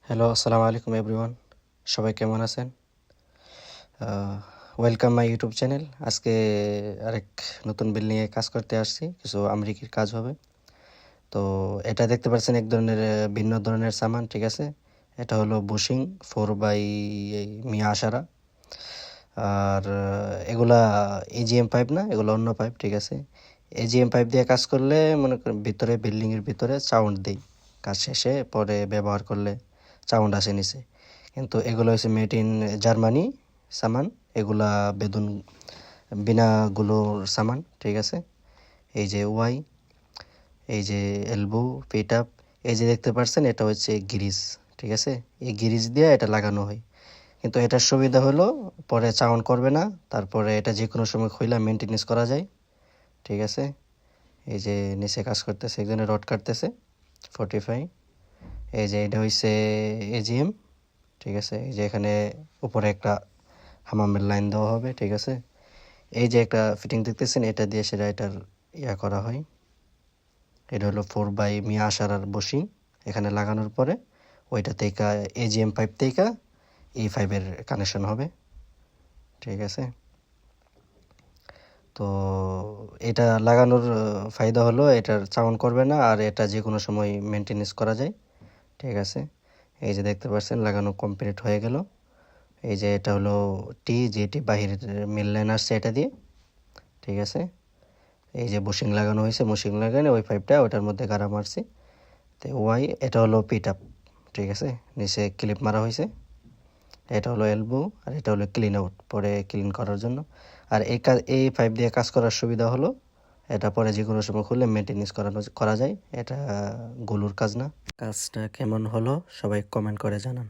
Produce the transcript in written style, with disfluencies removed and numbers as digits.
Hello, আসসালামু আলাইকুম everyone. সবাই কেমন আছেন? Welcome my YouTube channel. আজকে আরেক নতুন বিল নিয়ে কাজ করতে আসছি। কিছু আমেরিকার কাজ হবে। তো এটা দেখতে পাচ্ছেন এক ধরনের ভিন্ন ধরনের সামান, ঠিক আছে? এটা হলো বুশিং 4 বাই মিয়া আশারা। আর এগুলা এজিএম পাইপ না, এগুলো অন্য পাইপ, ঠিক আছে? এজিএম পাইপ দিয়ে কাজ করলে মনে করেন ভিতরে বিল্ডিংয়ের ভিতরে সাউন্ড দেই। কাজ শেষে পরে ব্যবহার করলে সাউন্ড আসে নিচে। কিন্তু এগুলো হচ্ছে মেড ইন জার্মানি সামান। এগুলা বেদুন বিনা গুলোর সামান, ঠিক আছে? এই যে ওয়াই, এই যে এলবো, পিট আপ, এই যে দেখতে পাচ্ছেন এটা হচ্ছে গ্রিজ, ঠিক আছে? এই গ্রিজ দিয়ে এটা লাগানো হয়। কিন্তু এটার সুবিধা হলো পরে সাউন্ড করবে না। তারপরে এটা যে কোনো সময় খুইলা মেনটেনেন্স করা যায়, ঠিক আছে? এই যে নিচে কাজ করতেছে, একজনে রড কাটতেছে 45। এই যে এটা হইছে এজিএম, ঠিক আছে? এই যে এখানে উপরে একটা হামামের লাইন দেওয়া হবে, ঠিক আছে? এই যে একটা ফিটিং দেখতেছেন, এটা দিয়ে সেটা এটার করা হয়। এটা হলো 4 বাই মিয়া আশারার বসিং। এখানে লাগানোর পরে ওইটা থেকে এজিএম পাইপ থেকে এই পাইপের কানেকশন হবে, ঠিক আছে? তো এটা লাগানোর ফায়দা হলো এটার সাউন্ড করবে না, আর এটা যে কোনো সময় মেনটেনেন্স করা যায়, ঠিক আছে? এই যে দেখতে পাচ্ছেন লাগানো কমপ্লিট হয়ে গেল। এই যে এটা হলো যেটি বাহিরের মেল লাইন আসছে এটা দিয়ে, ঠিক আছে? এই যে বুশিং লাগানো হয়েছে, বুশিং লাগানো ওই পাইপটা ওটার মধ্যে গাড়া মারছি। তো ওয়াই, এটা হলো পিট আপ, ঠিক আছে? নিচে ক্লিপ মারা হয়েছে। এটা হলো এলবো, আর এটা হলো ক্লিন আউট, পরে ক্লিন করার জন্য। আর এই পাইপ দিয়ে কাজ করার সুবিধা হলো এটা পরে যে কোনো সময় খুললে মেনটেনেন্স করা যায়। এটা গুলুর কাজ না। কাজটা কেমন হলো সবাই কমেন্ট করে জানান।